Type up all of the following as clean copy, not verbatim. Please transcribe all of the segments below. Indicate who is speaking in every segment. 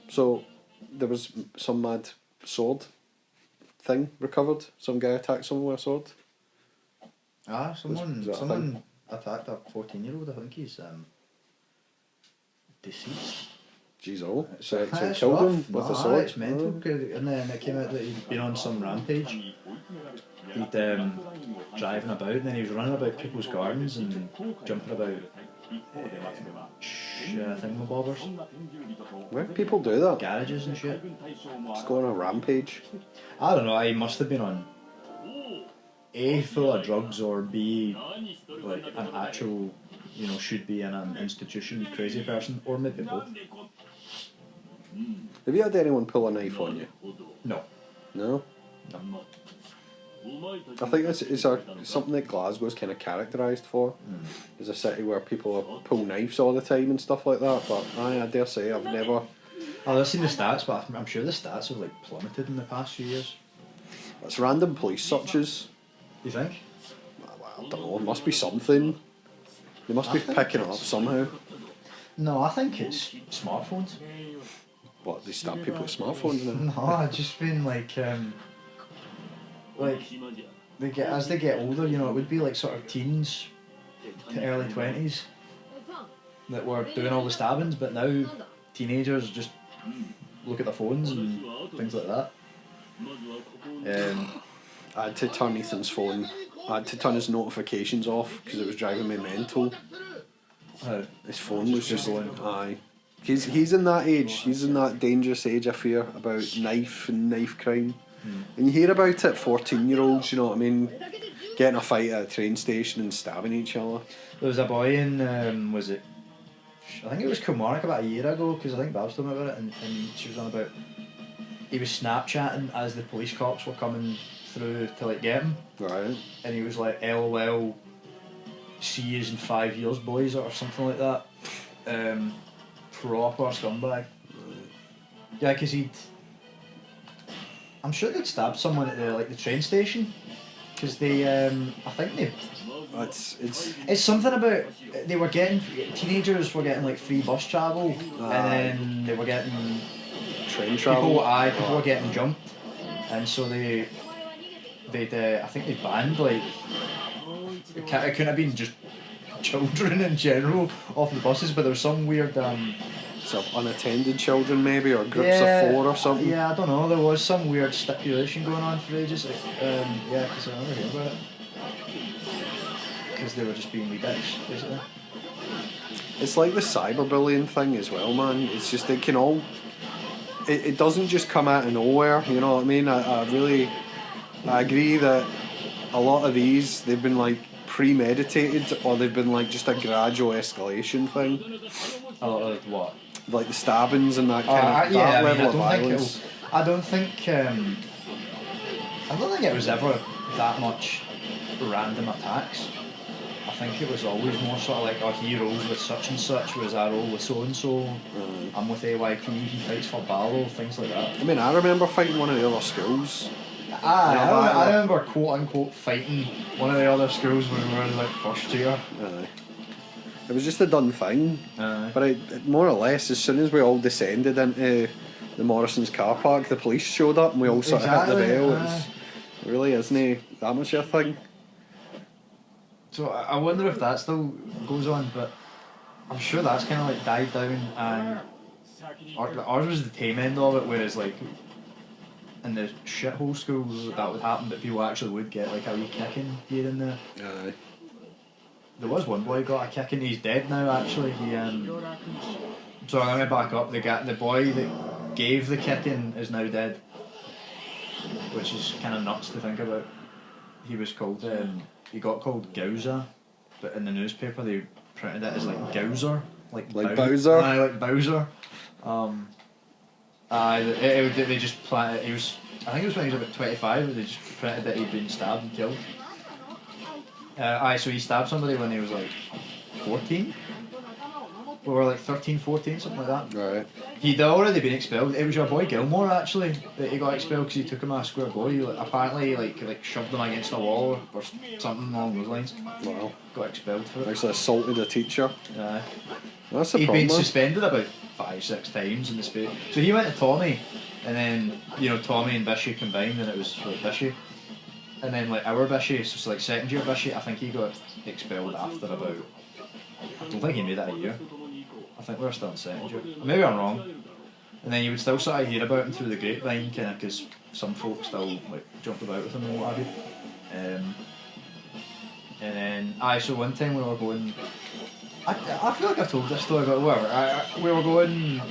Speaker 1: So there was some mad sword thing recovered. Some guy attacked someone with a sword.
Speaker 2: Someone attacked a 14-year-old. I think he's deceased.
Speaker 1: Jeez, so killed him with a sword.
Speaker 2: It's mental. And then it came out that he'd been on some rampage. He'd driving about, and then he was running about people's gardens and jumping about thingamabobbers.
Speaker 1: Where do people do that?
Speaker 2: Garages and shit.
Speaker 1: Just go on a rampage.
Speaker 2: I don't know. He must have been on A, full of drugs, or B, like an actual, should be in an institution crazy person, or maybe both.
Speaker 1: Have you had anyone pull a knife on you?
Speaker 2: No.
Speaker 1: No?
Speaker 2: No.
Speaker 1: I think it's something that Glasgow's kind of characterised for. It's a city where people pull knives all the time and stuff like that, but I dare say I've never...
Speaker 2: I've seen the stats, but I'm sure the stats have plummeted in the past few years.
Speaker 1: It's random police searches.
Speaker 2: You think?
Speaker 1: Well, I don't know, it must be something. They must be picking it up somehow.
Speaker 2: No, I think it's smartphones.
Speaker 1: What, they stab people with smartphones now?
Speaker 2: No, I've just been as they get older, it would be sort of teens to early 20s that were doing all the stabbings, but now teenagers just look at their phones and things like that.
Speaker 1: I had to turn Ethan's phone. I had to turn his notifications off because it was driving me mental. His phone was just going. Aye, he's in that age. He's in that dangerous age, I fear, about knife and knife crime. And you hear about it, 14-year-olds. You know what I mean? Getting a fight at a train station and stabbing each other.
Speaker 2: There was a boy in I think it was Kilmarnock about a year ago, because I think Babs told me about it, and she was on about he was Snapchatting as the police cops were coming through to get him.
Speaker 1: Right.
Speaker 2: And he was like, LOL, see yous in 5 years, boys, or something like that. Proper scumbag. Right. Yeah, because I'm sure they'd stabbed someone at the train station, because they I think they. It's something about teenagers were getting free bus travel, and then they were getting
Speaker 1: train travel.
Speaker 2: People were getting jumped, and so they'd I think they banned it couldn't have been just children in general off the buses, but there was some weird
Speaker 1: so unattended children maybe, or groups of 4 or something.
Speaker 2: Yeah, I don't know. There was some weird stipulation going on for ages. Because I remember hearing about it. Because they were just being wee dicks, basically.
Speaker 1: It's like the cyberbullying thing as well, man. It's just they can all. It doesn't just come out of nowhere. You know what I mean? I agree that a lot of these they've been premeditated, or they've been just a gradual escalation thing.
Speaker 2: A lot of what?
Speaker 1: Like the stabbings and that level of violence.
Speaker 2: I don't think it was ever that much random attacks. I think it was always more sort of he rolls with such and such, whereas I roll with so and so. I'm with AYT, he fights for Barlow, things like that.
Speaker 1: I mean, I remember fighting one of the other schools.
Speaker 2: I remember quote unquote fighting one of the other schools when we were in first year.
Speaker 1: It was just a done thing. But it more or less, as soon as we all descended into the Morrison's car park, the police showed up and we all sort of hit the bell. It really isn't that much of a thing.
Speaker 2: So I wonder if that still goes on, but I'm sure that's kind of died down, and ours was the tame end of it, whereas in the shithole schools that would happen, but people actually would get a wee kicking here and there. There was one boy got a kicking. He's dead now, actually. So I'm going to back up. The boy that gave the kicking is now dead, which is kind of nuts to think about. He was called. He got called Gowser, but in the newspaper they printed it as Gowser, like
Speaker 1: Bowser.
Speaker 2: Like Bowser. They just planted. He was. I think it was when he was about 25. They just printed that he'd been stabbed and killed. So he stabbed somebody when he was 14. We were like 13, 14, something like that.
Speaker 1: Right.
Speaker 2: He'd already been expelled. It was your boy Gilmore actually that he got expelled because he took him a square goal. He apparently like shoved him against the wall or something along those lines.
Speaker 1: Wow.
Speaker 2: Got expelled for it.
Speaker 1: Actually assaulted a teacher.
Speaker 2: Yeah.
Speaker 1: That's the
Speaker 2: He'd
Speaker 1: problem.
Speaker 2: been suspended about 5-6 times in the space. So he went to Tommy, and then Tommy and Bishy combined, and it was like Bishy. And then like our Bishy, so it's like second year Bishy, I think he got expelled after about. I don't think he made it a year. I think we were still in second year. Maybe I'm wrong. And then you would still sort of hear about him through the grapevine, kind of, because some folk still like jumped about with him and what have you. And then, so one time we were going. I feel like I've told this story, but whatever. We were going.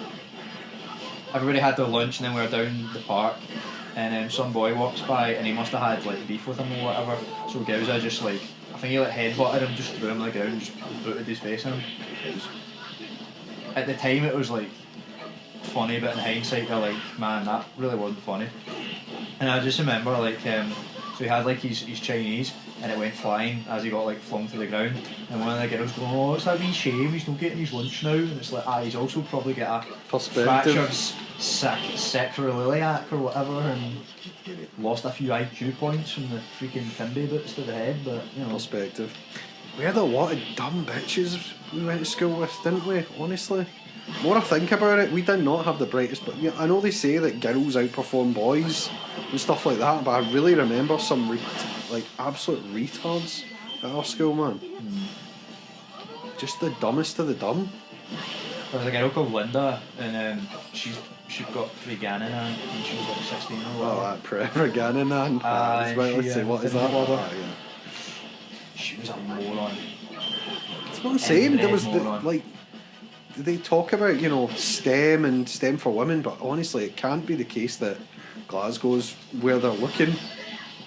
Speaker 2: Everybody had their lunch, and then we were down the park, and some boy walks by, and he must have had like beef with him or whatever. So Gowza just like, I think he like headbutted him, just threw him on the ground, just booted his face in him. It was, at the time, it was like funny, but in hindsight, they're like, man, that really wasn't funny. And I just remember like, so he had like his Chinese, and it went flying as he got like flung to the ground. And one of the girls going, "Oh, it's a wee shame, he's not getting his lunch now." And it's like, he's also probably got a fractured sacroiliac or whatever, and lost a few IQ points from the freaking Timby boots to the head. But
Speaker 1: Perspective. We had a lot of dumb bitches we went to school with, didn't we? Honestly. The more I think about it, we did not have the brightest. But I know they say that girls outperform boys and stuff like that, but I really remember some absolute retards at our school, man. Just the dumbest of the dumb.
Speaker 2: There was a girl called Linda, and she got Reganin and she was like 16 or whatever.
Speaker 1: Oh, that Reganin. Let's see, what is that?
Speaker 2: She was a moron.
Speaker 1: That's what I'm saying. There was they talk about STEM and STEM for women, but honestly, it can't be the case that Glasgow's where they're looking.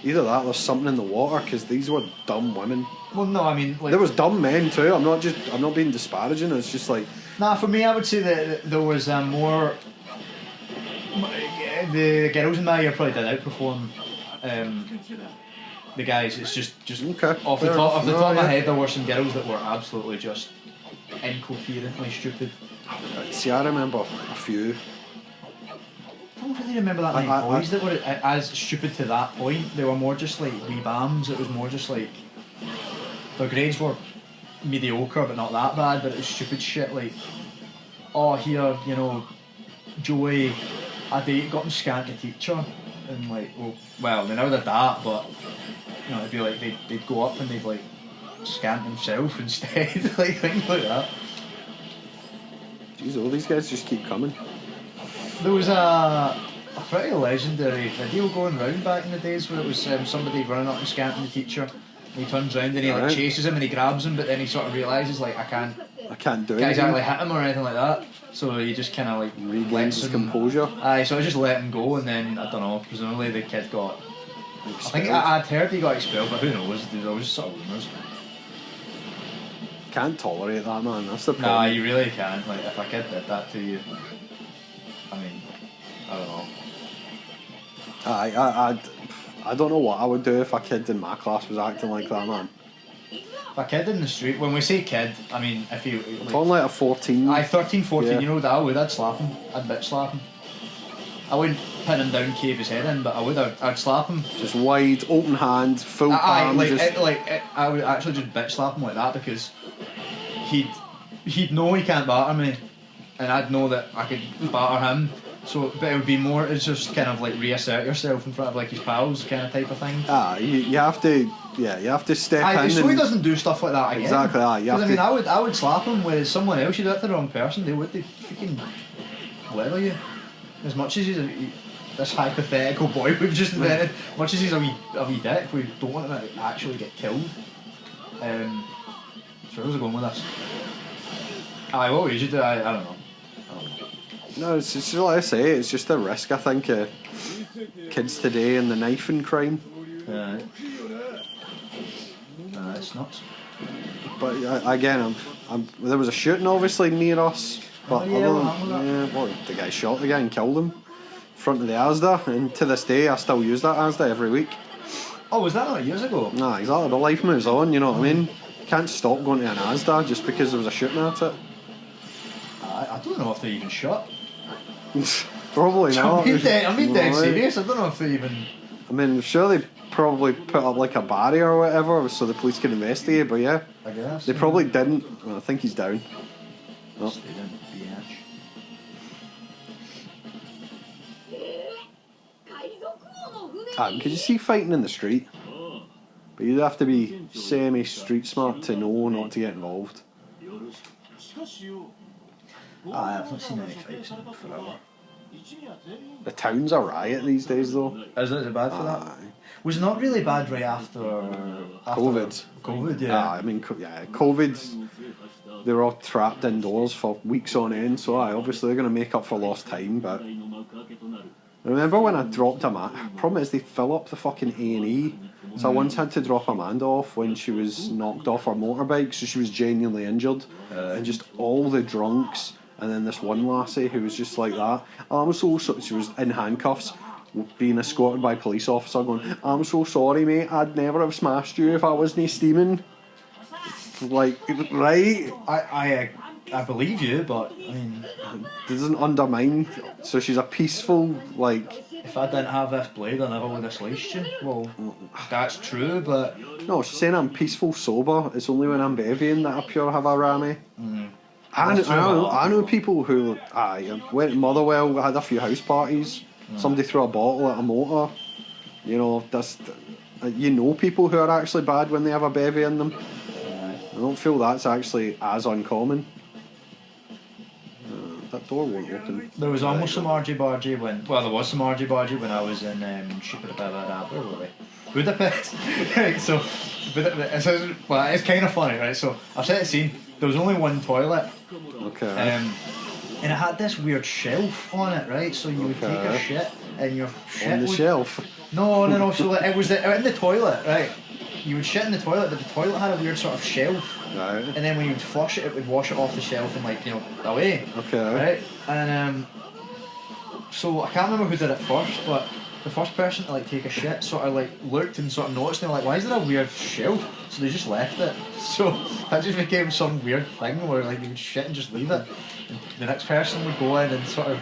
Speaker 1: Either that, or there's something in the water, because these were dumb women.
Speaker 2: Well, no, I mean, like,
Speaker 1: there was dumb men too. I'm not being disparaging. It's just like.
Speaker 2: Nah, for me, I would say that there was more. The girls in my year probably did outperform the guys. It's just
Speaker 1: okay,
Speaker 2: off the top of my head, there were some girls that were absolutely just incoherently stupid.
Speaker 1: See, I remember a few.
Speaker 2: I don't really remember that many boys that were as stupid to that point. They were more just like wee bams. It was more just like their grades were mediocre but not that bad, but it was stupid shit like, oh, here, Joey, got him scanned the teacher, and like, well they never did that, but it'd be like they'd go up and they'd like scan themselves instead, like things like that.
Speaker 1: Jeez, all these guys just keep coming.
Speaker 2: There was a pretty legendary video going round back in the days where it was somebody running up and scanting the teacher, and he turns around and he like chases him and he grabs him, but then he sort of realises like I can't do it. Can't exactly hit him or anything like that. So he just kind of like
Speaker 1: regains his composure.
Speaker 2: So I just let him go, and then I don't know. Presumably the kid got. Expelled. I think I'd heard he got expelled, but who knows? There's always sort of rumours.
Speaker 1: Can't tolerate that, man. That's the problem.
Speaker 2: Nah, you really can't. Like if a kid did that to you, I mean, I don't know.
Speaker 1: I don't know what I would do if a kid in my class was acting like that, man.
Speaker 2: If a kid in the street, when we say kid, I mean if you
Speaker 1: like, on like a 14.
Speaker 2: 13, 14 year old, I'd slap him. I'd bitch slap him. I wouldn't pin him down, cave his head in, but I'd slap him.
Speaker 1: Just wide, open hand, full palm.
Speaker 2: I would actually just bitch slap him like that, because he'd know he can't batter me, and I'd know that I could batter him. So, but it would be more. It's just kind of like reassert yourself in front of like his pals, kind of type of thing.
Speaker 1: You have to. Yeah, you have to step in.
Speaker 2: So he doesn't do stuff like that again.
Speaker 1: Exactly.
Speaker 2: Because I would slap him, whereas someone else, you do it to the wrong person, they freaking leather you. As much as he's this hypothetical boy we've just invented, as much as he's a wee dick, we don't want him to actually get killed. So where's it going with this? What would you do? I don't know.
Speaker 1: No, it's just like I say, it's just a risk, I think, kids today and the knifing crime.
Speaker 2: It's nuts.
Speaker 1: But again, there was a shooting obviously near us. But the guy shot the guy and killed him in front of the Asda, and to this day I still use that Asda every week.
Speaker 2: Oh, was that not years ago?
Speaker 1: Nah, exactly, but life moves on, you know what I mean? Can't stop going to an Asda just because there was a shooting at it.
Speaker 2: don't know if they even shot.
Speaker 1: Probably not.
Speaker 2: I'm being dead serious. I don't know if they even.
Speaker 1: I mean, sure they probably put up like a barrier or whatever so the police can investigate, but yeah.
Speaker 2: I guess.
Speaker 1: They probably didn't. Well, I think he's down. Oh.
Speaker 2: Stay down, bitch.
Speaker 1: Could you see fighting in the street? But you'd have to be semi-street smart to know not to get involved.
Speaker 2: I've not seen any fights in forever.
Speaker 1: The town's a riot these days, though.
Speaker 2: Is it bad for that? Was it not really bad right after
Speaker 1: COVID?
Speaker 2: COVID, yeah.
Speaker 1: I mean, COVID. They were all trapped indoors for weeks on end, so obviously they're going to make up for lost time. But I remember when I dropped problem is they fill up the fucking A&E. So I once had to drop Amanda off when she was knocked off her motorbike, so she was genuinely injured, and just all the drunks. And then this one lassie who was just like that. She was in handcuffs, being escorted by a police officer, going, "I'm so sorry, mate. I'd never have smashed you if I wasn't steaming." Like, right?
Speaker 2: I believe you, but I mean,
Speaker 1: it doesn't undermine. So she's a peaceful, like.
Speaker 2: If I didn't have this blade, I never would have sliced you. Well, that's true, but
Speaker 1: no, she's saying I'm peaceful, sober. It's only when I'm bevying that I pure have a rammy. I know people who went to Motherwell, had a few house parties. Somebody threw a bottle at a motor. You know, you know people who are actually bad when they have a bevy in them. I don't feel that's actually as uncommon. That door won't open.
Speaker 2: There was almost some argy-bargy there was some argy-bargy when I was in Budapest. Right, so, it's kind of funny, right? So, I've set the scene. There was only one toilet.
Speaker 1: Okay.
Speaker 2: And it had this weird shelf on it, right? So you would take a shit, and your shit
Speaker 1: on the shelf.
Speaker 2: No. So like, it was in the toilet, right? You would shit in the toilet, but the toilet had a weird sort of shelf.
Speaker 1: Right.
Speaker 2: And then when you would flush it, it would wash it off the shelf and away.
Speaker 1: Okay.
Speaker 2: Right. And so I can't remember who did it first, but the first person to take a shit sort of looked and sort of noticed, and they were like, "Why is there a weird shelf?" So they just left it. So that just became some weird thing where they would shit and just leave it. And the next person would go in and sort of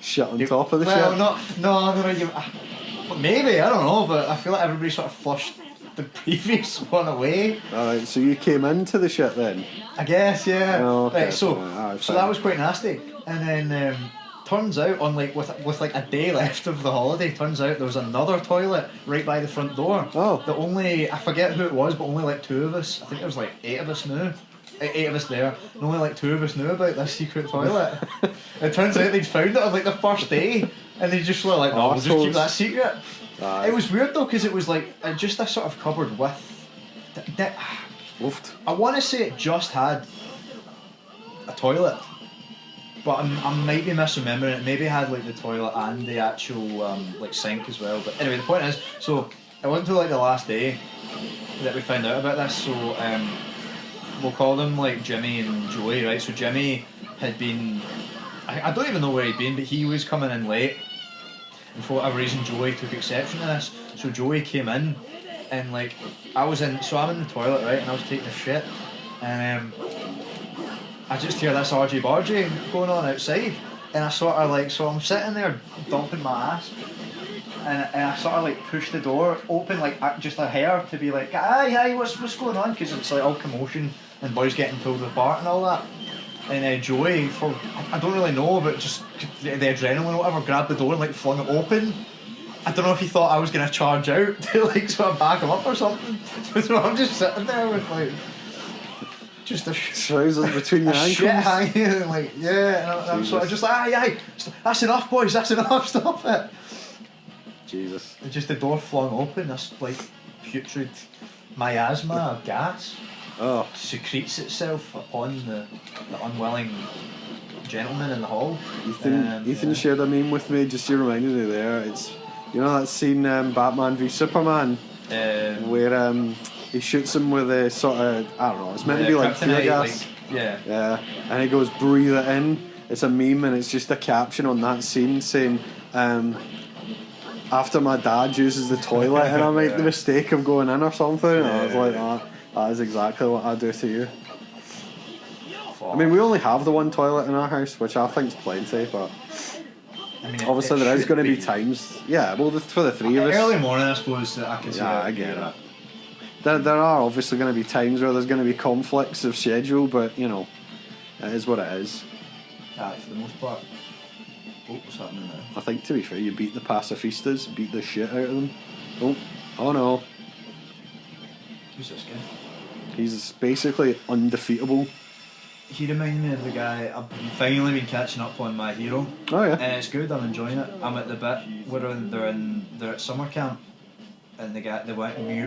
Speaker 1: shit on top of the shit.
Speaker 2: Well, no. Maybe, I don't know, but I feel like everybody sort of flushed the previous one away.
Speaker 1: Alright, so you came into the shit then?
Speaker 2: I guess, yeah.
Speaker 1: Oh, okay.
Speaker 2: Right, so that was quite nasty. And then turns out with a day left of the holiday, turns out there was another toilet right by the front door.
Speaker 1: Oh.
Speaker 2: I forget who it was, but only 2 of us. I think there was 8 of us knew. 8 of us there, and only 2 of us knew about this secret toilet. It turns out they'd found it on the first day, and they just were like, "No, we'll just keep that secret." It was weird though, because it was just a sort of cupboard with. I want to say it just had a toilet, but I might be misremembering it. Maybe it had the toilet and the actual sink as well. But anyway, the point is, so it wasn't until the last day that we found out about this. So we'll call them Jimmy and Joey, right? So Jimmy had been, I don't even know where he'd been, but he was coming in late. And for whatever reason, Joey took exception to this. So Joey came in, and I'm in the toilet, right, and I was taking a shit, and I just hear this argy-bargy going on outside, and I sort of so I'm sitting there dumping my ass, and I sort of push the door open just a hair to be "Aye, what's going on?" Because it's all commotion and boys getting pulled apart and all that. And Joey, I don't really know, but just the adrenaline or whatever, grabbed the door and flung it open. I don't know if he thought I was going to charge out to sort of back him up or something. So I'm just sitting there with just a
Speaker 1: trousers between your ankles.
Speaker 2: Shit hanging, yeah. And I'm sort of just aye, that's enough, boys, that's enough, stop it.
Speaker 1: Jesus.
Speaker 2: And just the door flung open. This putrid miasma of gas. Secretes itself upon the unwilling gentleman in the hall.
Speaker 1: Ethan shared a meme with me, just you reminded me there. It's that scene Batman v Superman where he shoots him with a sort of, I don't know, it's meant to be tear gas. Yeah. And he goes, "Breathe it in." It's a meme, and it's just a caption on that scene saying, "After my dad uses the toilet and I make the mistake of going in or something." And I was like, that is exactly what I do to you.
Speaker 2: Fuck.
Speaker 1: I mean, we only have the one toilet in our house, which I think's plenty, but
Speaker 2: I mean,
Speaker 1: obviously there is going to be times. Yeah, well, for the three of us.
Speaker 2: Early morning, I suppose that I can see.
Speaker 1: Yeah, I get it. There are obviously going to be times where there's going to be conflicts of schedule, but you know, it is what it is.
Speaker 2: For the most part. Oh, what's happening now?
Speaker 1: I think, to be fair, you beat the pacifistas, beat the shit out of them. Oh no.
Speaker 2: Who's this guy?
Speaker 1: He's basically undefeatable.
Speaker 2: He reminded me of the guy. I've finally been catching up on My Hero.
Speaker 1: Oh yeah.
Speaker 2: And it's good. I'm enjoying it. I'm at the bit where they're at summer camp, and the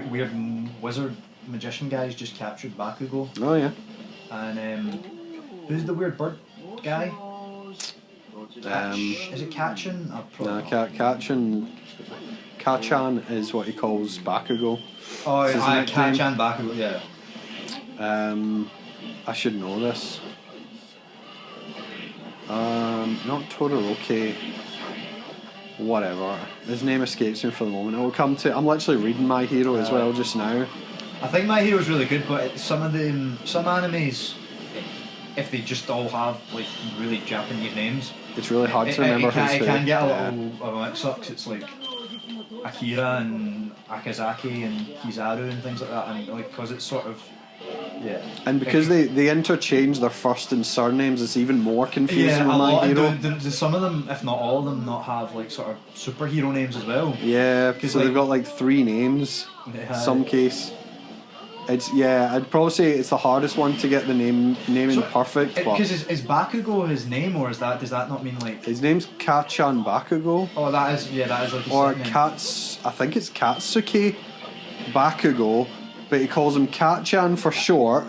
Speaker 2: weird wizard magician guys just captured Bakugo.
Speaker 1: Oh yeah.
Speaker 2: And who's the weird bird guy? Is it Kachin?
Speaker 1: Kachan is what he calls Bakugo.
Speaker 2: Oh, Kachan Bakugo, yeah.
Speaker 1: I should know this. Not Todoroki. Whatever. His name escapes me for the moment. It will come to. I'm literally reading My Hero as well just now.
Speaker 2: I think My Hero's really good, but some animes, if they just all have like really Japanese names,
Speaker 1: it's really hard to remember.
Speaker 2: It can get a little of a mix-up 'cause it's like Akira and Akazaki and Kizaru and things like that, and like because it's sort of
Speaker 1: and because they interchange their first and surnames, it's even more confusing with My Hero.
Speaker 2: Do some of them, if not all of them, not have like sort of superhero names as well?
Speaker 1: Yeah, because they've got like 3 names. Some case. I'd probably say it's the hardest one to get the naming perfect.
Speaker 2: Because is Bakugo his name, or does that not mean like
Speaker 1: his name's Kachan Bakugo?
Speaker 2: Oh, that is like his
Speaker 1: or
Speaker 2: name.
Speaker 1: I think it's Katsuki Bakugo, but he calls him Kachan for short.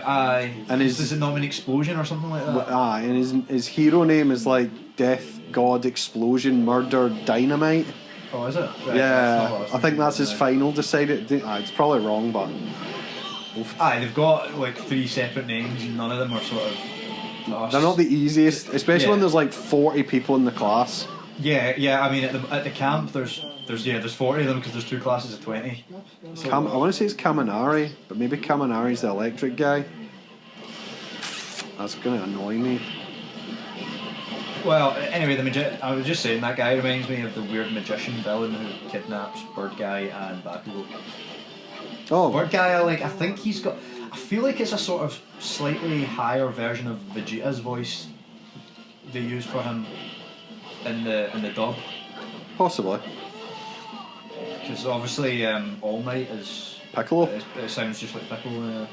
Speaker 2: Aye.
Speaker 1: And
Speaker 2: does it not mean explosion or something like that?
Speaker 1: Aye, and his hero name is like Death, God, Explosion, Murder, Dynamite.
Speaker 2: Oh, is it? Right,
Speaker 1: yeah, I think that's his final decided. It's probably wrong, but.
Speaker 2: Aye, they've got like 3 separate names, and none of them are sort of.
Speaker 1: They're not the easiest, especially when there's like 40 people in the class.
Speaker 2: Yeah. I mean, at the camp, there's 40 of them because there's 2 classes of 20. So,
Speaker 1: I want to say it's Kaminari, but maybe Kaminari's the electric guy. That's gonna annoy me.
Speaker 2: Well, anyway, I was just saying that guy reminds me of the weird magician villain who kidnaps Bird Guy and Bakugo.
Speaker 1: Oh,
Speaker 2: Bird Guy, I think he's got. I feel like it's a sort of slightly higher version of Vegeta's voice they use for him in the dub.
Speaker 1: Possibly.
Speaker 2: Because obviously, All Might is
Speaker 1: Piccolo.
Speaker 2: It sounds just like Piccolo,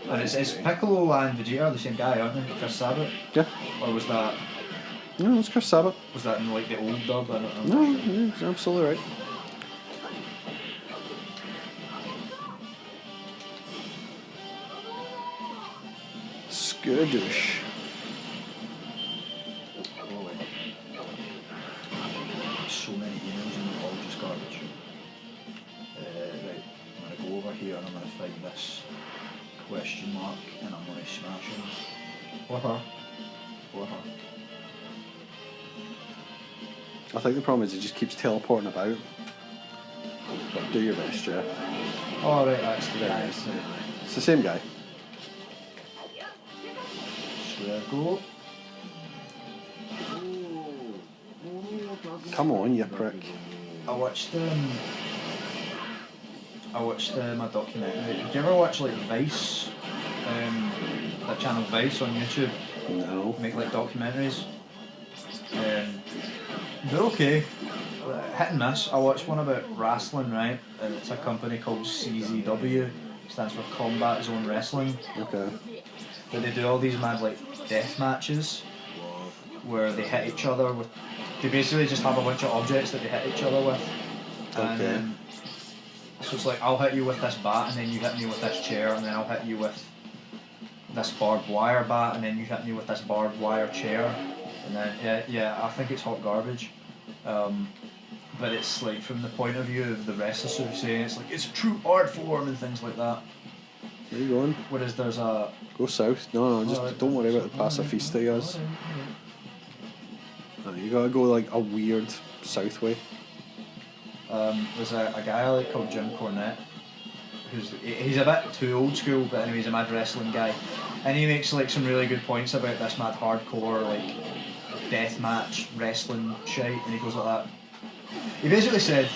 Speaker 2: and it's Piccolo and Vegeta are the same guy, aren't they? Chris Sabat.
Speaker 1: Yeah.
Speaker 2: Or was that?
Speaker 1: No, it's Chris Sabat.
Speaker 2: Was that in like the old dub? I don't know.
Speaker 1: No, you're absolutely right. Skadoosh.
Speaker 2: So many emails and they're all just garbage. Right, I'm going to go over here and I'm going to find this question mark and I'm going to smash him. Or her.
Speaker 1: I think the problem is it just keeps teleporting about. But do your best, Jeff.
Speaker 2: Oh, right, that's the guy.
Speaker 1: It's the same guy.
Speaker 2: Go.
Speaker 1: Come on, you prick.
Speaker 2: I watched my documentary. Did you ever watch like Vice? That channel Vice on YouTube?
Speaker 1: No.
Speaker 2: Make like documentaries. They're okay. Hit and miss. I watched one about wrestling, right? And it's a company called CZW. Stands for Combat Zone Wrestling.
Speaker 1: Okay.
Speaker 2: But they do all these mad like death matches where they hit each other with. They basically just have a bunch of objects that they hit each other with.
Speaker 1: Okay.
Speaker 2: And so it's like I'll hit you with this bat, and then you hit me with this chair, and then I'll hit you with this barbed wire bat, and then you hit me with this barbed wire chair, and then I think it's hot garbage. But it's like from the point of view of the wrestlers who are saying it's like it's a true art form and things like that.
Speaker 1: Where are you going?
Speaker 2: Whereas there's a...
Speaker 1: Go south. No, just don't worry about the pacifista guys. No, you gotta go like a weird south way.
Speaker 2: There's a guy I like called Jim Cornette he's a bit too old school, but anyway, he's a mad wrestling guy, and he makes like some really good points about this mad hardcore like deathmatch wrestling shite, and he goes like that. He basically said,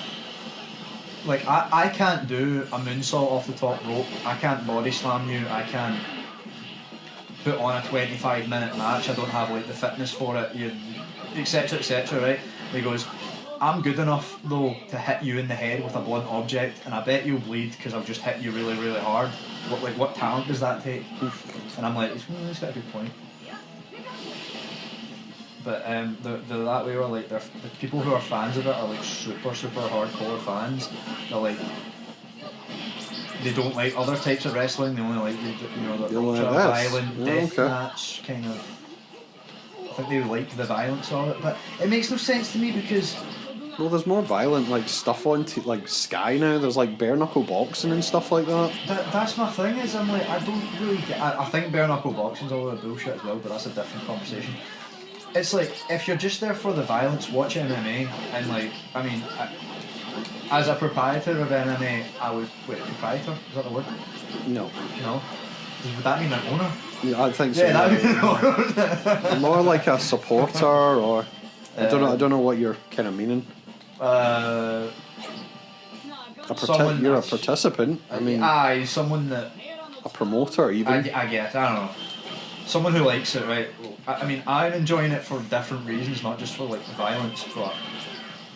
Speaker 2: like, I can't do a moonsault off the top rope, I can't body slam you, I can't put on a 25-minute match, I don't have like the fitness for it, etc, etc, right? And he goes, I'm good enough though to hit you in the head with a blunt object, and I bet you'll bleed because I've just hit you really, really hard. What talent does that take? And I'm like, he's got a good point. But they're that way where like the people who are fans of it are like super hardcore fans. They're like, they don't like other types of wrestling. They only like the ultra violent deathmatch kind of. I think they like the violence of it, but it makes no sense to me because.
Speaker 1: Well, there's more violent like stuff on like Sky now. There's like bare knuckle boxing and stuff like that.
Speaker 2: That's my thing. Is I'm like, I don't really get. I think bare knuckle boxing's all a bullshit as well, but that's a different conversation. It's like, if you're just there for the violence, watch MMA, and like, I mean, as a proprietor of MMA, I would... Wait, proprietor? Is that the word?
Speaker 1: No.
Speaker 2: No? Would that mean an owner?
Speaker 1: Yeah, I think so.
Speaker 2: Yeah, that would mean an owner.
Speaker 1: More like a supporter, or... I don't know what you're kind of meaning. You're a participant, I mean...
Speaker 2: Aye, someone that...
Speaker 1: A promoter, even.
Speaker 2: I guess, I don't know. Someone who likes it, right? I mean, I'm enjoying it for different reasons, not just for like the violence, but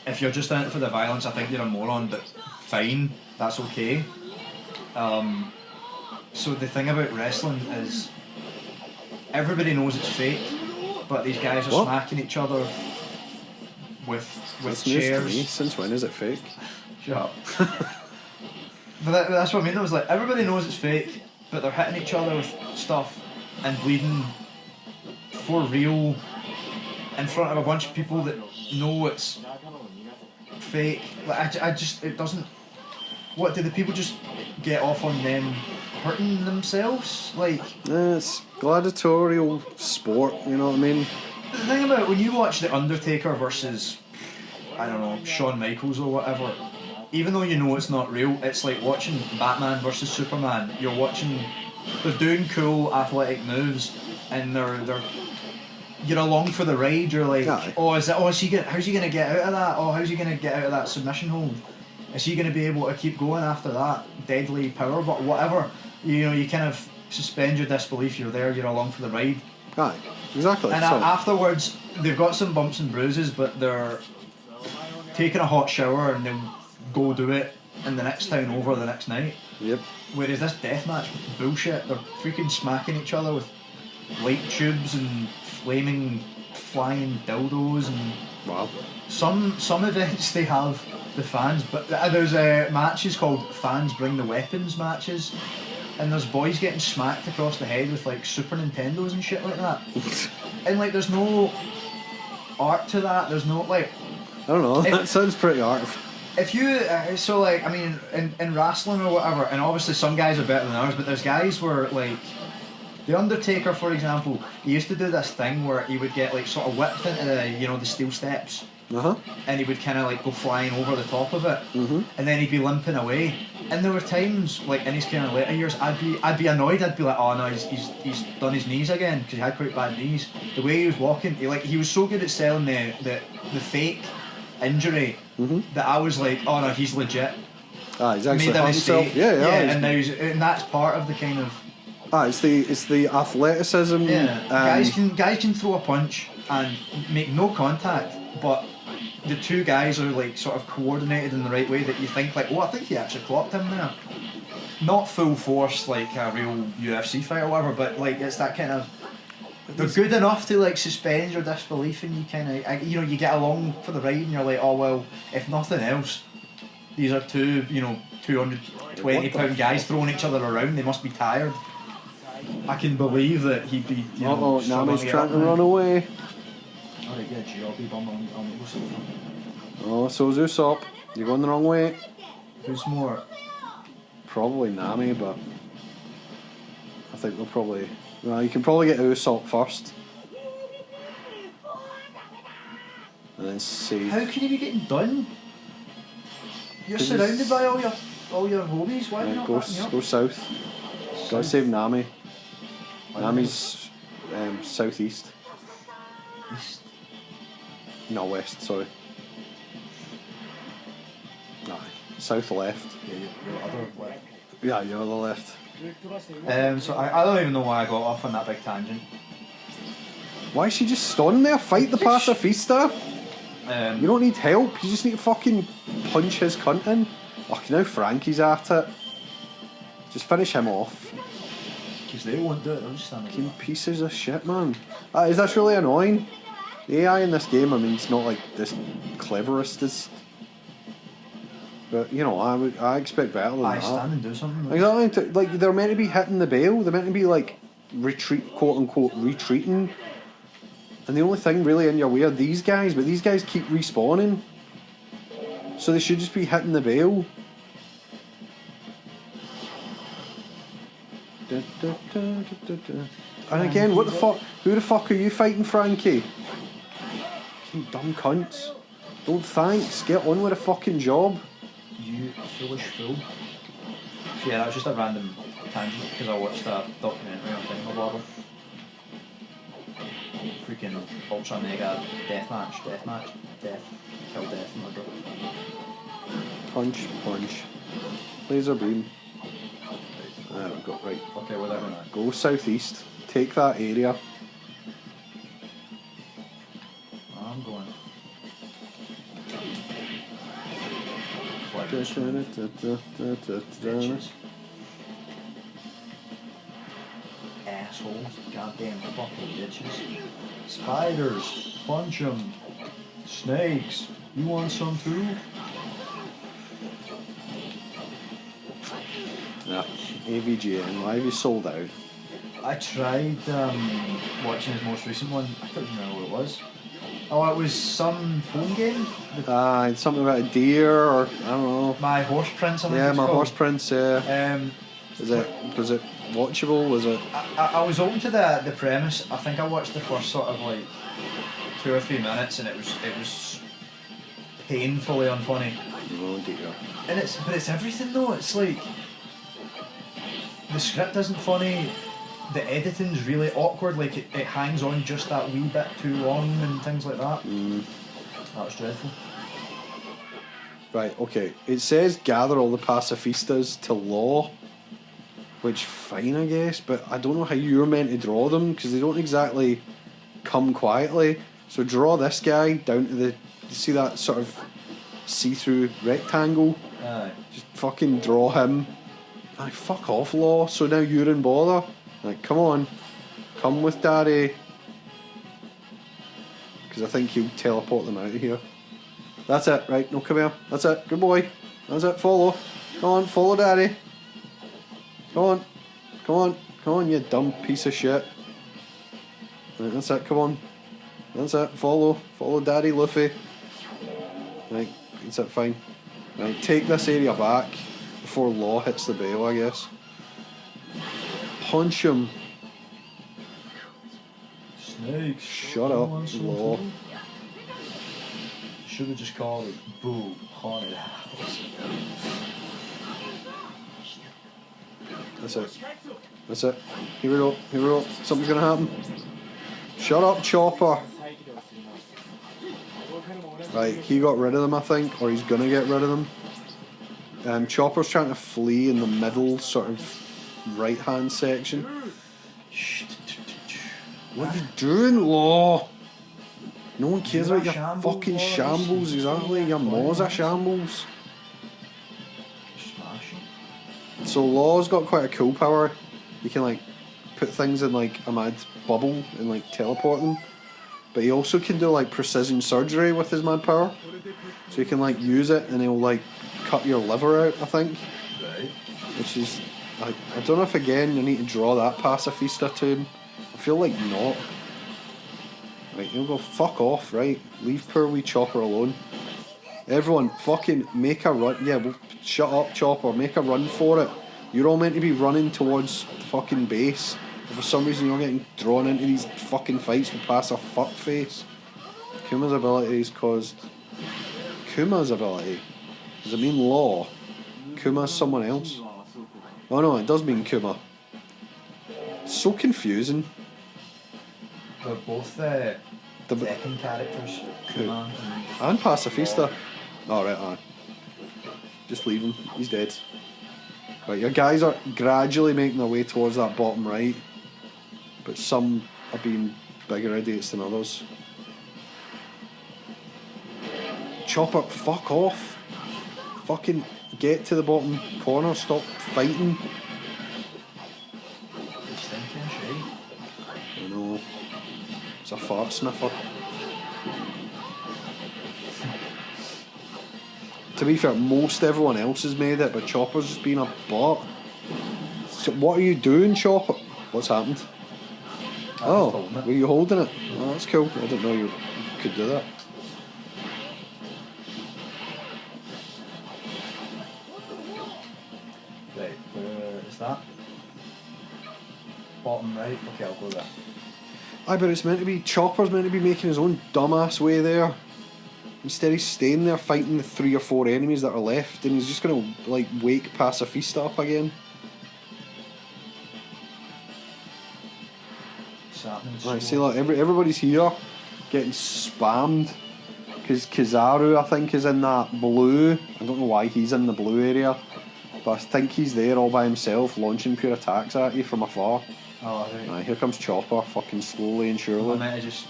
Speaker 2: if you're just in it for the violence, I think you're a moron, but fine, that's okay. So the thing about wrestling is everybody knows it's fake, but these guys are smacking each other with
Speaker 1: that's
Speaker 2: chairs.
Speaker 1: News to me. Since when is it fake?
Speaker 2: Shut up. But that's what I mean, it was like, everybody knows it's fake, but they're hitting each other with stuff and bleeding for real in front of a bunch of people that know it's fake. Like, I just, it doesn't... What, do the people just get off on them hurting themselves? Like...
Speaker 1: It's gladiatorial sport, you know what I mean?
Speaker 2: The thing about when you watch The Undertaker versus, I don't know, Shawn Michaels or whatever, even though you know it's not real, it's like watching Batman versus Superman. You're watching... They're doing cool athletic moves, and you're along for the ride. You're like, how's he gonna get out of that? Oh, how's he gonna get out of that submission hold? Is he gonna be able to keep going after that deadly power? But whatever, you kind of suspend your disbelief. You're there. You're along for the ride.
Speaker 1: Aye, exactly.
Speaker 2: And afterwards, they've got some bumps and bruises, but they're taking a hot shower and they'll go do it in the next town over the next night.
Speaker 1: Yep.
Speaker 2: Whereas this deathmatch bullshit, they're freaking smacking each other with light tubes and flaming flying dildos and some events they have the fans, but there's matches called Fans Bring the Weapons matches, and there's boys getting smacked across the head with like Super Nintendos and shit like that. And like there's no art to that, there's no like...
Speaker 1: I don't know, that sounds pretty art.
Speaker 2: If you, so like, I mean, in wrestling or whatever, and obviously some guys are better than others, but there's guys where, like, The Undertaker, for example, he used to do this thing where he would get, like, sort of whipped into the steel steps, and he would kind of, like, go flying over the top of it, and then he'd be limping away. And there were times, like, in his kind of later years, I'd be annoyed, I'd be like, oh no, he's done his knees again, because he had quite bad knees. The way he was walking, he was so good at selling the fake injury that I was like, oh no, he's legit.
Speaker 1: He's actually hurt himself. Yeah,
Speaker 2: and now and that's part of the kind of.
Speaker 1: It's the athleticism.
Speaker 2: Yeah, guys can throw a punch and make no contact, but the two guys are like sort of coordinated in the right way that you think like, oh, I think he actually clocked him there. Not full force like a real UFC fight or whatever, but like it's that kind of. They're good enough to like suspend your disbelief, and you kind of, you get along for the ride, and you're like, oh well, if nothing else, these are two 220-pound guys throwing each other around. They must be tired. I can believe that he'd be.
Speaker 1: Nami's trying to run away.
Speaker 2: Alright, yeah, G, I'll make this.
Speaker 1: Oh, so's Usopp. You're going the wrong way.
Speaker 2: Who's more?
Speaker 1: Probably Nami, but I think they'll probably. Well, you can probably get Usopp first. And then see.
Speaker 2: How can you be getting done? You're surrounded by all your all your homies. Why are you not
Speaker 1: Go
Speaker 2: backing me up?
Speaker 1: go south. Gotta save Nami. Nami's southeast.
Speaker 2: East.
Speaker 1: No, west, sorry. No, south left.
Speaker 2: Yeah, your other left.
Speaker 1: Yeah, you're on the left.
Speaker 2: So I don't even know why I got off on that big tangent.
Speaker 1: Why is she just standing there? Fight the pacifista! You don't need help, you just need to fucking punch his cunt in. Oh, now Frankie's at it. Just finish him off.
Speaker 2: Because they won't do it, they'll just stand there.
Speaker 1: Fucking pieces of shit, man. Is this really annoying? The AI in this game, I mean, it's not like this cleverest as. But, you know, I expect better than that.
Speaker 2: Stand and do something.
Speaker 1: Exactly. Like, they're meant to be hitting the bail, they're meant to be, like, quote unquote, retreating. And the only thing really in your way are these guys, but these guys keep respawning. So they should just be hitting the bail. And again, what the fuck? Who the fuck are you fighting, Frankie? You dumb cunts. Don't thanks. Get on with a fucking job.
Speaker 2: You foolish fool. So yeah, that was just a random tangent because I watched that documentary on Thingamabobber. Freaking ultra mega death, kill death, murder.
Speaker 1: Punch. Laser beam. There we go, right.
Speaker 2: Okay, where they're going now.
Speaker 1: Go southeast. Take that area.
Speaker 2: I'm going. Bitches. Assholes, goddamn fucking bitches. Spiders, punch 'em. Snakes, you want some too?
Speaker 1: Yeah, AVGN, why have you sold out?
Speaker 2: I tried watching his most recent one. I don't remember what it was. Oh, it was some phone game?
Speaker 1: It's something about a deer or I don't know.
Speaker 2: My Horse Prince, I think
Speaker 1: Yeah,
Speaker 2: it's
Speaker 1: my
Speaker 2: called.
Speaker 1: Horse Prince, yeah. Was it watchable? Was it?
Speaker 2: I was open to the premise. I think I watched the first sort of like 2 or 3 minutes, and it was painfully unfunny.
Speaker 1: Oh dear.
Speaker 2: And it's everything though. It's like the script isn't funny. The editing's really awkward. Like it hangs on just that wee bit too long and things like that. That was dreadful.
Speaker 1: Right. Okay. It says gather all the pacifistas to law. Which, fine, I guess, but I don't know how you're meant to draw them because they don't exactly come quietly. So draw this guy down to you see that sort of see-through rectangle?
Speaker 2: Aye.
Speaker 1: Just fucking draw him. Aye, fuck off, Law. So now you're in bother. Like, come on. Come with Daddy. Because I think he'll teleport them out of here. That's it, right, no, come here. That's it, good boy. That's it, follow. Come on, follow Daddy. Come on, you dumb piece of shit. Right, that's it, come on. That's it, follow Daddy Luffy. Right, that's it, fine. Right, take this area back before Law hits the bail, I guess. Punch him.
Speaker 2: Snakes.
Speaker 1: Shut up, Law.
Speaker 2: Should have just called it Boo Haunted House.
Speaker 1: That's it. Here we go. Something's gonna happen. Shut up, Chopper. Right, he got rid of them, I think, or he's gonna get rid of them. Chopper's trying to flee in the middle, sort of right-hand section. What are you doing, Law? No one cares about your fucking shambles, exactly. Your maws are shambles. So Law's got quite a cool power. You can like put things in like a mad bubble and like teleport them. But he also can do like precision surgery with his mad power. So you can like use it and he'll like cut your liver out, I think.
Speaker 2: Right.
Speaker 1: Which is I don't know if again you need to draw that pacifista to him. I feel like not. Right, he'll go fuck off, right? Leave poor wee Chopper alone. Everyone, fucking make a run. Yeah, well, shut up, Chopper. Make a run for it. You're all meant to be running towards the fucking base. But for some reason, you're getting drawn into these fucking fights with past a fuckface. Kuma's ability is caused. Kuma's ability? Does it mean Law? Kuma's someone else. Oh no, it does mean Kuma. So confusing.
Speaker 2: They're both Tekken characters. Kuma
Speaker 1: and Pacifista. Alright, aye. Just leave him. He's dead. Right, your guys are gradually making their way towards that bottom right. But some are being bigger idiots than others. Chopper, fuck off. Fucking get to the bottom corner, stop fighting. I know. It's a fart sniffer. To be fair, most everyone else has made it, but Chopper's just been a bot. So what are you doing, Chopper? What's happened? Oh, were you holding it? Oh, that's cool. I didn't know you could do that.
Speaker 2: Right, where is that? Bottom right? Okay, I'll go there.
Speaker 1: Aye, but it's meant to be, Chopper's meant to be making his own dumbass way there. Instead he's staying there fighting the 3 or 4 enemies that are left, and he's just gonna like wake Pacifista up again. Right, see, look, everybody's here getting spammed because Kizaru, I think, is in that blue. I don't know why he's in the blue area, but I think he's there all by himself launching pure attacks at you from afar.
Speaker 2: Oh, right.
Speaker 1: Right, here comes Chopper, fucking slowly and surely.
Speaker 2: I'm meant to just...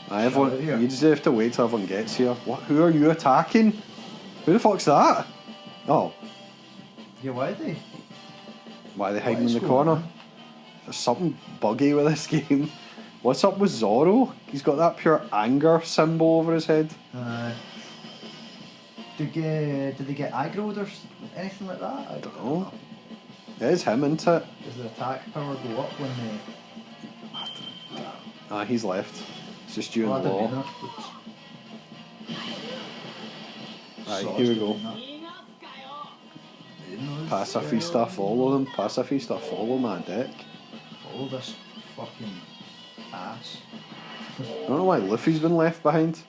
Speaker 1: You just have to wait till everyone gets here. What? Who are you attacking? Who the fuck's that? Oh.
Speaker 2: Yeah, why are they?
Speaker 1: Why are they hiding in the corner? There's something buggy with this game. What's up with Zoro? He's got that pure anger symbol over his head.
Speaker 2: Did they get aggroed or anything like that? I
Speaker 1: don't know. It is him, isn't it?
Speaker 2: Does the attack power go up when they...
Speaker 1: Ah, he's left. It's just you and the law. Right, here we go. Pacifista, follow them. Pacifista, follow my dick.
Speaker 2: Follow this fucking ass.
Speaker 1: I don't know why Luffy's been left behind.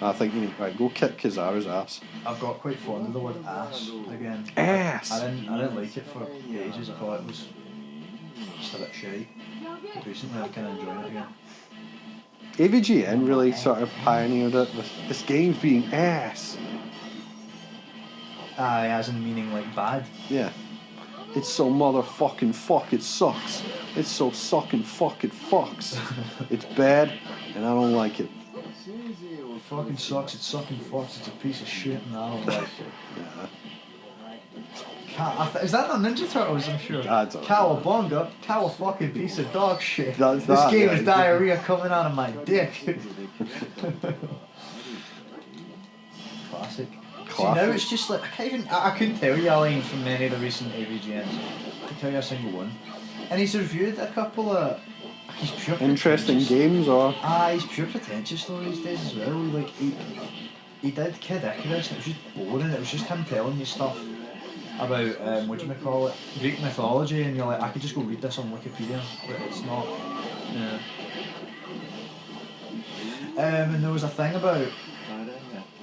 Speaker 1: I think you need right. Go kick Kizaru's ass.
Speaker 2: I've got quite fond of the word ass again.
Speaker 1: Ass.
Speaker 2: I didn't like it for ages. I thought it was just a bit shy. Recently, I'm kind of enjoying it again.
Speaker 1: AVGN really sort of pioneered it with this game's being ass.
Speaker 2: Aye, as in meaning like bad.
Speaker 1: Yeah. It's so motherfucking fuck, it sucks. It's so sucking fuck, it fucks. It's bad, and I don't like it.
Speaker 2: It fucking sucks, it sucking fucks, it's a piece of shit, and I don't like it.
Speaker 1: Yeah.
Speaker 2: Is that not Ninja Turtles, I'm sure?
Speaker 1: I don't know.
Speaker 2: Cowabunga, cow a fucking piece of dog shit.
Speaker 1: This
Speaker 2: game is diarrhea coming out of my dick. Classic. See, now it's just like, I couldn't tell you a line from many of the recent AVGNs. I couldn't tell you a single one. And he's reviewed a couple of... He's pure
Speaker 1: interesting games, or...
Speaker 2: He's pure pretentious though these days as well. Like, he did Kid Icarus and it was just boring. It was just him telling you stuff about, what do you call it, Greek mythology, and you're like, I could just go read this on Wikipedia, but it's not. Yeah. And there was a thing about...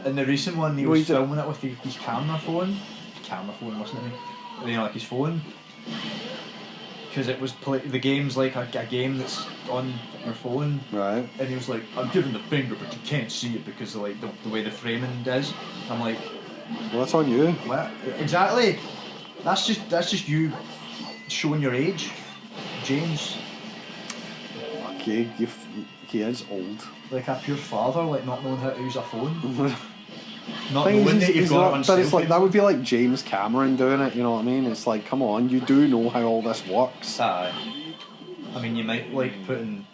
Speaker 2: In the recent one, he was filming it with his camera phone. Camera phone, wasn't it? You know, like his phone. Because it was the game's like a game that's on your phone.
Speaker 1: Right.
Speaker 2: And he was like, I'm giving the finger, but you can't see it because of like the way the framing is. I'm like,
Speaker 1: well, that's on you.
Speaker 2: What? Exactly. That's just you showing your age, James.
Speaker 1: Okay, he is old.
Speaker 2: Like a pure father, like not knowing how to use a phone. Not knowing that you've got it on
Speaker 1: but it's
Speaker 2: selfie.
Speaker 1: like, that would be like James Cameron doing it, you know what I mean? It's like, come on, you do know how all this works.
Speaker 2: Aye. I mean, you might like putting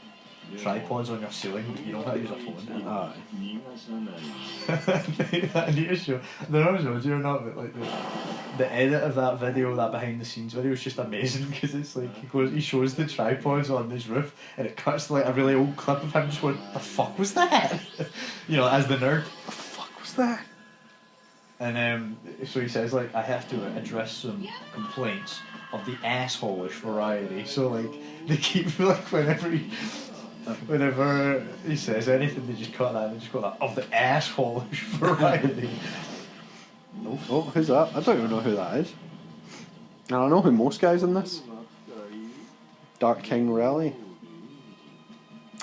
Speaker 2: tripods on your ceiling, but you know how to use a phone.
Speaker 1: Aye.
Speaker 2: I need to show. I don't know if I showed you or not, but like the edit of that video, that behind the scenes video, is just amazing because it's like he shows the tripods on his roof and it cuts to like a really old clip of him just going, "The fuck was that?" You know, as the nerd.
Speaker 1: The fuck was that?
Speaker 2: And so he says like, I have to address some complaints of the asshole-ish variety. So like they keep like whenever he says anything, they just cut that. They just got that of the asshole-ish variety. No.
Speaker 1: Oh, who's that? I don't even know who that is. And I know who most guys in this. Dark King Rally.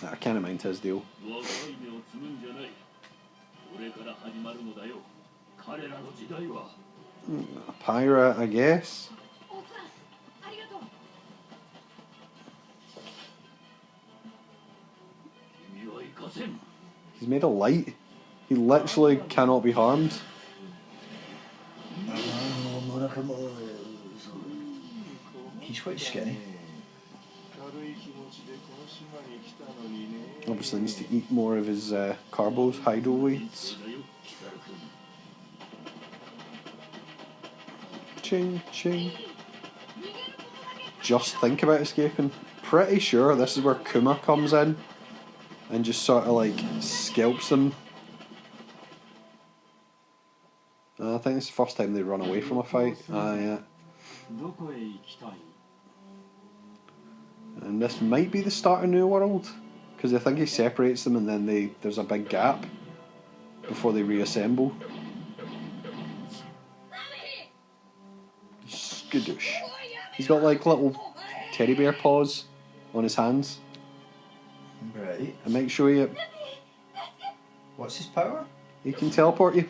Speaker 1: I can't mind his deal. A pirate, I guess. He's made of light. He literally cannot be harmed.
Speaker 2: He's quite skinny.
Speaker 1: Obviously needs to eat more of his carbohydrates. Ching, ching. Just think about escaping. Pretty sure this is where Kuma comes in and just sort of like scalps them. I think it's the first time they run away from a fight. Yeah. And this might be the start of New World, because I think he separates them and then there's a big gap before they reassemble. Skadoosh. He's got like little teddy bear paws on his hands.
Speaker 2: Right.
Speaker 1: I might show you.
Speaker 2: What's his power?
Speaker 1: He can teleport you.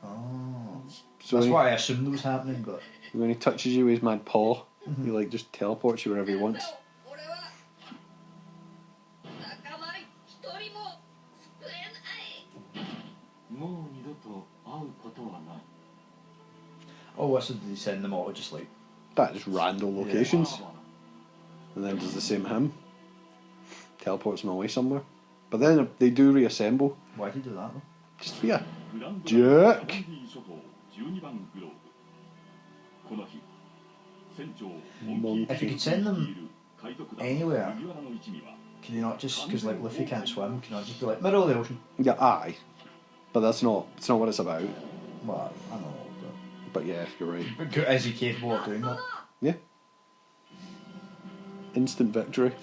Speaker 2: Oh.
Speaker 1: So
Speaker 2: that's what I assumed was happening, but
Speaker 1: when he touches you with his mad paw, he like just teleports you wherever he wants.
Speaker 2: oh, what, so did he send them all to just like...
Speaker 1: That just random locations. And then does the same to him. Teleports him away somewhere. But then they do reassemble.
Speaker 2: Why did he do that though?
Speaker 1: Just be a jerk.
Speaker 2: If you could send them anywhere, can you not just, because like Luffy can't swim, can you not just be like, middle of the ocean?
Speaker 1: Yeah, aye. But it's not what it's about.
Speaker 2: Well, I know,
Speaker 1: But yeah, you're right.
Speaker 2: but is he capable of doing that?
Speaker 1: Yeah. Instant victory.